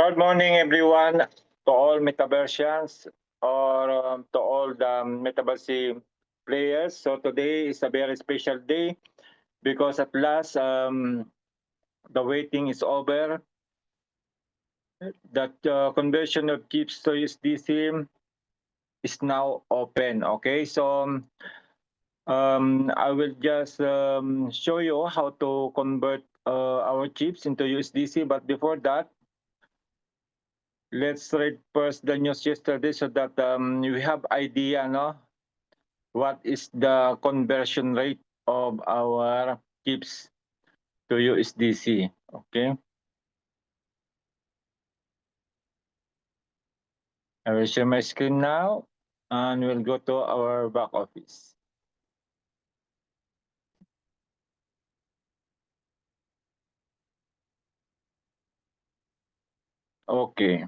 Good morning, everyone, to all Metaversians or to all the Metaverse players. So today is a very special day because at last the waiting is over. That conversion of chips to USDC is now open. Okay, so I will just show you how to convert our chips into USDC. But before that, let's read first the news yesterday so that we have idea, no? What is the conversion rate of our chips to USDC? Okay. I will share my screen now and we'll go to our back office. Okay.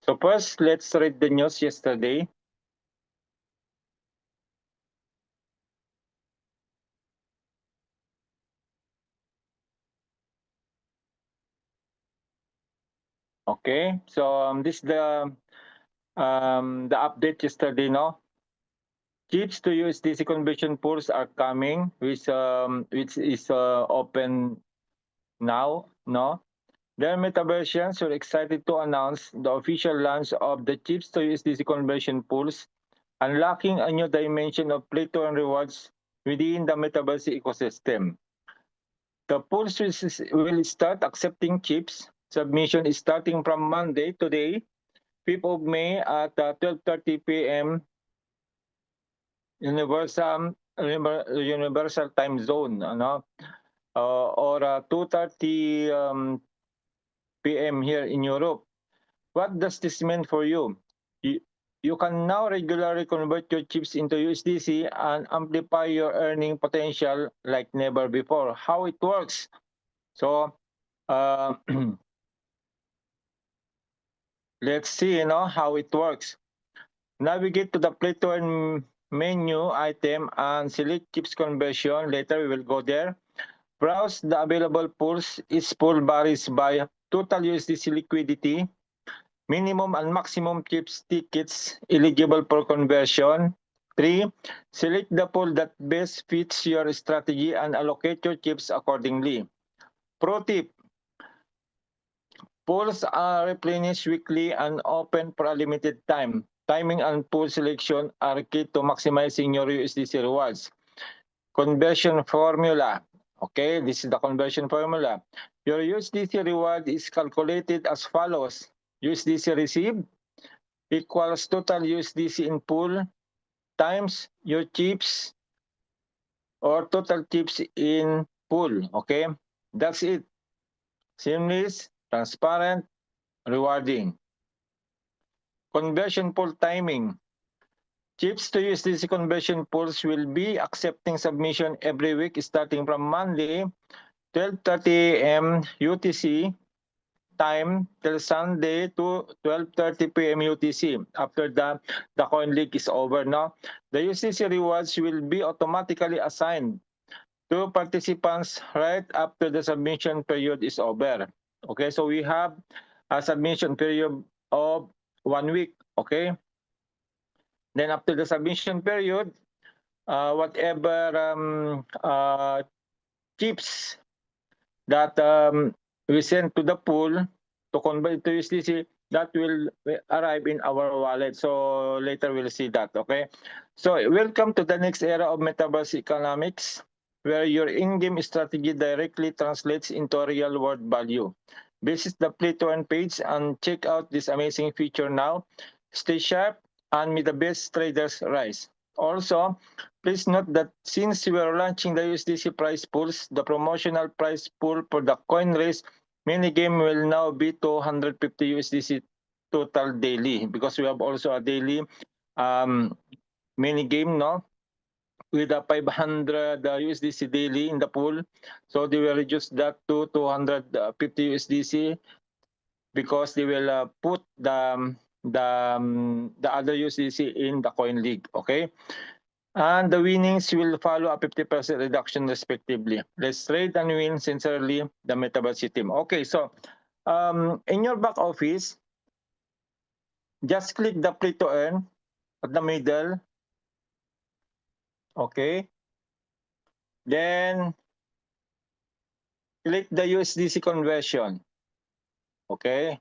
So first, let's read the news yesterday. Okay. So this is the update yesterday, no? Chips to USDC conversion pools are coming, which is open now, no? The Metaversians were excited to announce the official launch of the chips to USDC conversion pools, unlocking a new dimension of play-to and rewards within the Metaverse ecosystem. The pools will start accepting chips. Submission is starting from Monday, today, 5th of May at 12:30 p.m. Universal Time Zone, or 2:30 p.m. here in Europe. What does this mean for you? You can now regularly convert your chips into USDC and amplify your earning potential like never before. How it works? So, let's see, how it works. Navigate to the Play to Earn menu item and select chips conversion. Later, we will go there. Browse the available pools. Each pool varies by total USDC liquidity, minimum and maximum chips tickets eligible for conversion. 3. Select the pool that best fits your strategy and allocate your chips accordingly. Pro tip, pools are replenished weekly and open for a limited time. Timing and pool selection are key to maximizing your USDC rewards. Conversion formula. Okay, this is the conversion formula. Your USDC reward is calculated as follows. USDC received equals total USDC in pool times your chips or total chips in pool. Okay, that's it. Seamless, transparent, rewarding. Conversion pool timing. Chips to USDC conversion pools will be accepting submission every week starting from Monday, 12:30 a.m. UTC time till Sunday to 12:30 p.m. UTC after the coin leak is over. Now, the USDC rewards will be automatically assigned to participants right after the submission period is over. Okay, so we have a submission period of 1 week. Okay, then after the submission period, whatever chips that we send to the pool to convert to USDC, that will arrive in our wallet. So later we'll see that, okay? So welcome to the next era of Metaverse economics, where your in-game strategy directly translates into real-world value. Visit the Play to Earn page and check out this amazing feature now. Stay sharp and may the best traders rise. Also, please note that since we are launching the USDC prize pools, the promotional prize pool for the coin race mini game will now be 250 USDC total daily, because we have also a daily mini game, no? With a 500 USDC daily in the pool. So they will reduce that to 250 USDC because they will put the other USDC in the coin league, okay? And the winnings will follow a 50% reduction respectively. Let's trade and win sincerely, the Metaverse team. Okay, so In your back office, just click the play to earn at the middle. Okay. Then click the USDC conversion. Okay.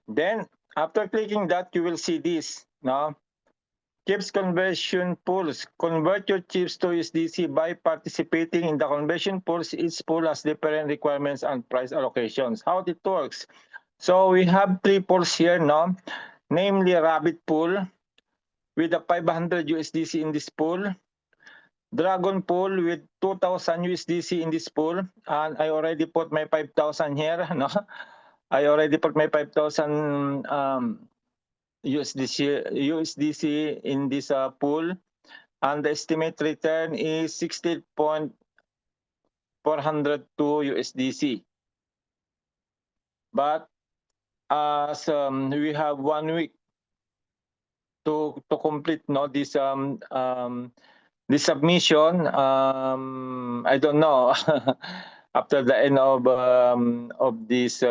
Then after clicking that, you will see this. No? Chips conversion pools. Convert your chips to USDC by participating in the conversion pools. Each pool has different requirements and price allocations. How it works? So we have 3 pools here, no? Namely Rabbit pool with a 500 USDC in this pool. Dragon pool with 2,000 USDC in this pool. And I already put my 5,000 here, no? I already put my 5,000 USDC in this pool, and the estimate return is 16.402 USDC. But as we have 1 week to complete this this submission, I don't know after the end of this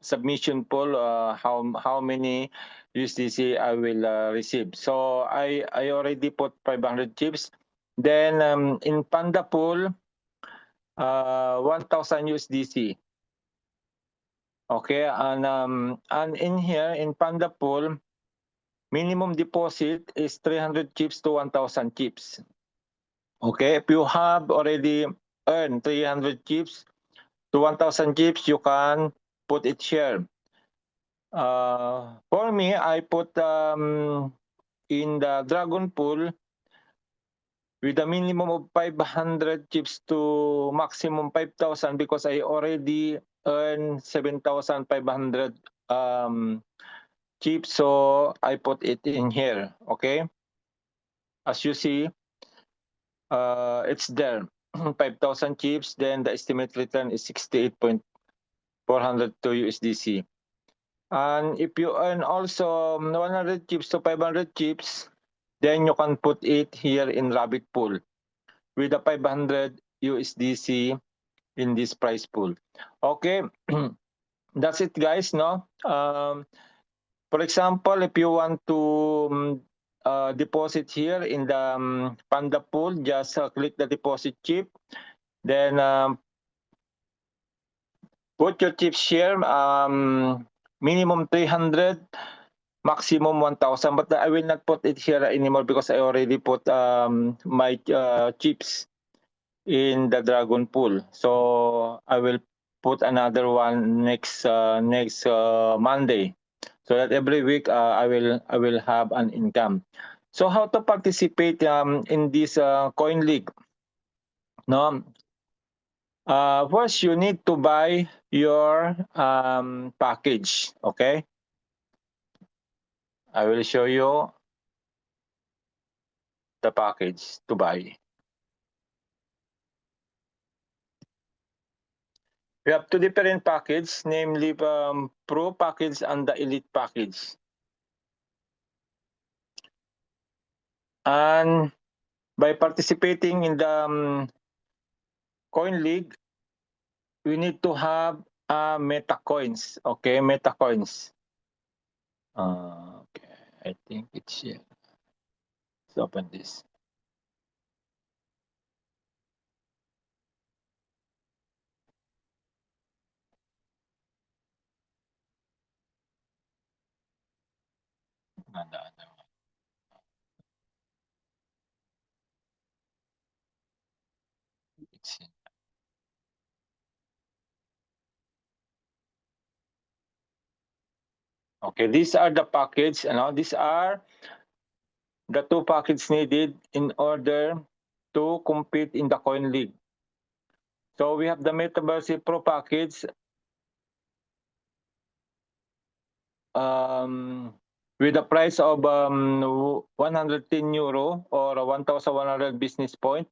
submission pool how many USDC I will receive. So I already put 500 chips. Then in Panda pool, 1,000 USDC. Okay, and in here in Panda pool, minimum deposit is 300 chips to 1,000 chips. Okay, if you have already earned 300 chips to 1,000 chips, you can put it here. For me, I put in the Dragon pool with a minimum of 500 chips to maximum 5,000 because I already earned 7,500 chips, so I put it in here. Okay, as you see, it's there. 5,000 chips, then the estimate return is 68.402 USDC. And if you earn also 100 chips to 500 chips, then you can put it here in Rabbit pool with a 500 USDC in this price pool. Okay, that's it, guys. No, for example, if you want to deposit here in the Panda pool, just click the deposit chip, then put your chips here, minimum 300, maximum 1,000, but I will not put it here anymore because I already put my chips in the Dragon pool. So I will put another one next Monday, so that every week I will have an income. So how to participate in this coin league? No, first you need to buy your package. Okay, I will show you the package to buy. We have 2 different packages, namely Pro package and the Elite package. And by participating in the coin league, we need to have meta coins. Okay, meta coins. Okay, I think it's here. Let's open this. It's here. Okay, these are the package. These are the 2 packages needed in order to compete in the coin league. So we have the Metaverse Pro package with a price of 110 euro or 1,100 business point,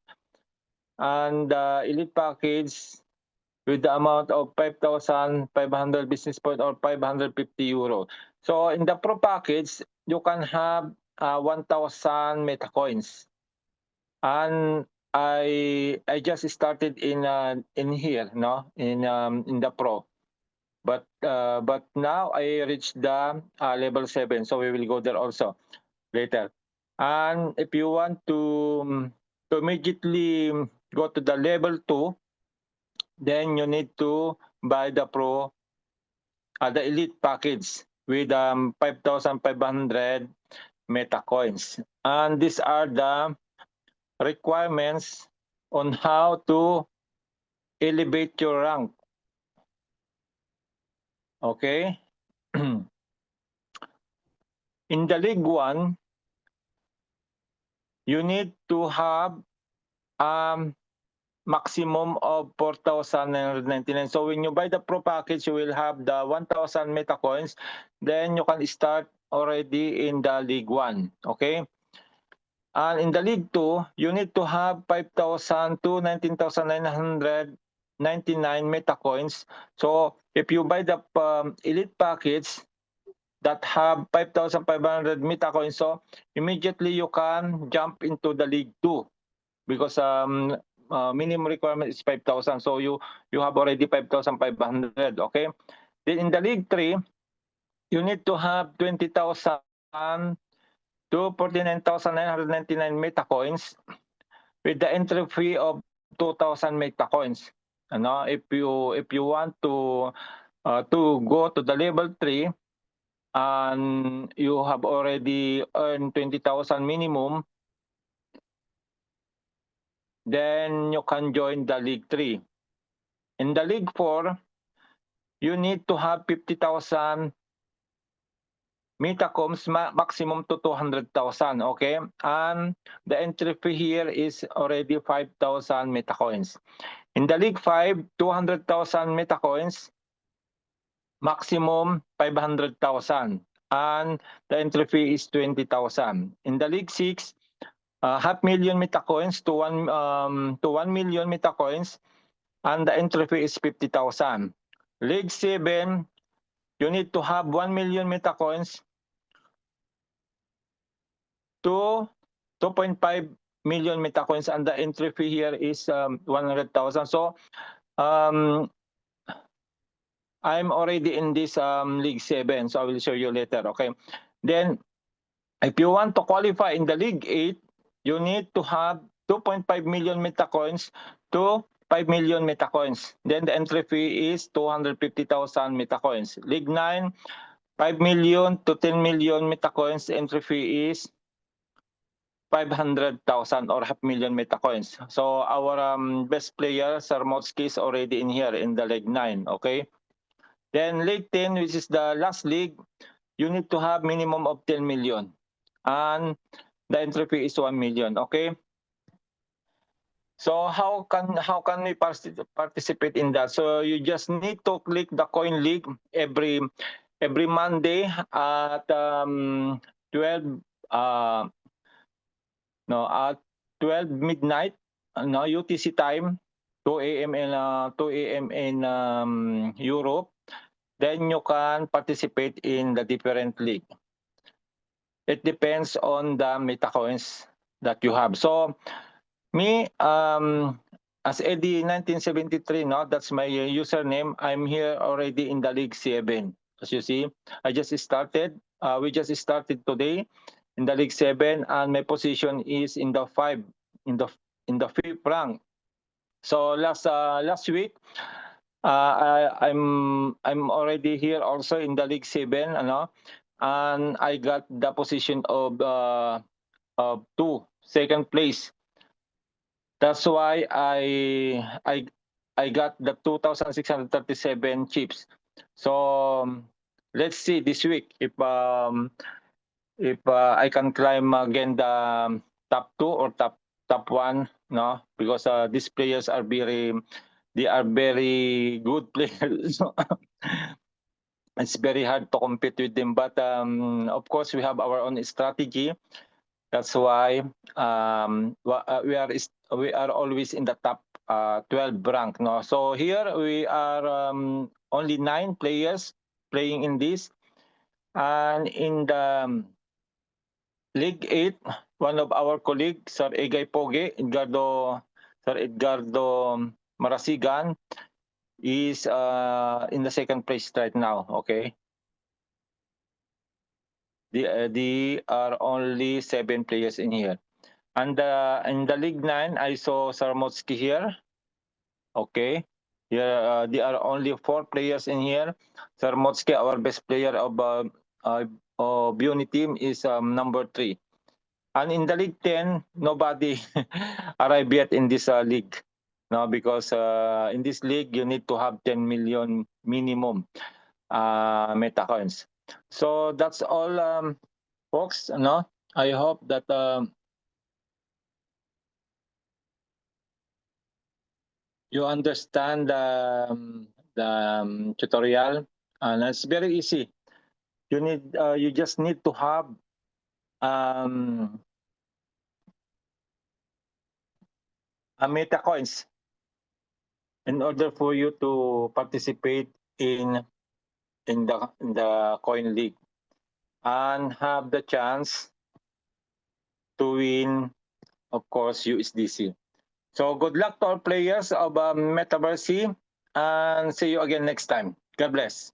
and the Elite package with the amount of 5,500 business point or 550 euro. So in the Pro package, you can have 1,000 meta coins. And I just started in here, no, in the pro. But now I reached the level 7, so we will go there also later. And if you want to immediately go to the level 2, then you need to buy the pro, the elite package with 5,500 meta coins. And these are the requirements on how to elevate your rank. Okay? In the League 1, you need to have maximum of 4,999. So when you buy the pro package, you will have the 1,000 meta coins. Then you can start already in the League 1. Okay? And in the League 2, you need to have 5,000 to 19,999 meta coins. So if you buy the elite package that have 5,500 meta coins, so immediately you can jump into the League 2 because minimum requirement is 5,000. So you have already 5,500. Okay. Then in the League 3, you need to have 20,000 to 49,999 meta coins with the entry fee of 2,000 meta coins. If you want to go to the level 3 and you have already earned 20,000 minimum, then you can join the League 3. In the League 4, you need to have 50,000 metacoins, maximum to 200,000, okay? And the entry fee here is already 5,000 metacoins. In the League 5, 200,000 metacoins, maximum 500,000. And the entry fee is 20,000. In the League 6, 500,000 metacoins to 1 million metacoins, and the entry fee is 50,000. League 7, you need to have 1 million metacoins to 2.5 million metacoins, and the entry fee here is 100,000. So I'm already in this League 7, so I will show you later, okay? Then if you want to qualify in the League 8, you need to have 2.5 million metacoins to 5 million metacoins. Then the entry fee is 250,000 metacoins. League 9, 5 million to 10 million metacoins. The entry fee is 500,000 or 500,000 metacoins. So our best player, Sarmotsky, is already in here in the League 9, okay? Then League 10, which is the last league, you need to have minimum of 10 million. And the entry fee is 1 million, okay? So how can we participate in that? So you just need to click the Coin League every Monday at 12 at 12 midnight UTC time, 2 a.m. in Europe. Then you can participate in the different league. It depends on the metacoins that you have. So me, as Eddie 1973, that's my username. I'm here already in the League 7. As you see, I just started. We just started today in the League 7, and my position is in the 5, in the 5th rank. So last week, I'm already here also in the League 7, and I got the position of 2, second place. That's why I got the 2,637 chips. So let's see this week if I can climb again the top 2 or top 1, because these players are very good players. It's very hard to compete with them, but of course we have our own strategy. That's why we are always in the top 12 rank. No? So here we are only 9 players playing in this. And in the League 8, one of our colleagues, Sir Egay Poge, Sir Edgardo Marasigan, is in the second place right now. Okay. There are only 7 players in here. And in the League 9, I saw Sarmotsky here. Okay. Yeah, there are only 4 players in here. Sarmotsky, our best player of Uni team, is number 3. And in the League 10, nobody arrived yet in this league. No, because in this league, you need to have 10 million minimum meta coins. So that's all, folks. No, I hope that you understand the tutorial, and it's very easy. You just need to have a meta coins in order for you to participate in the coin league and have the chance to win, of course, USDC. So good luck to all players of Metaverse, and see you again next time. God bless.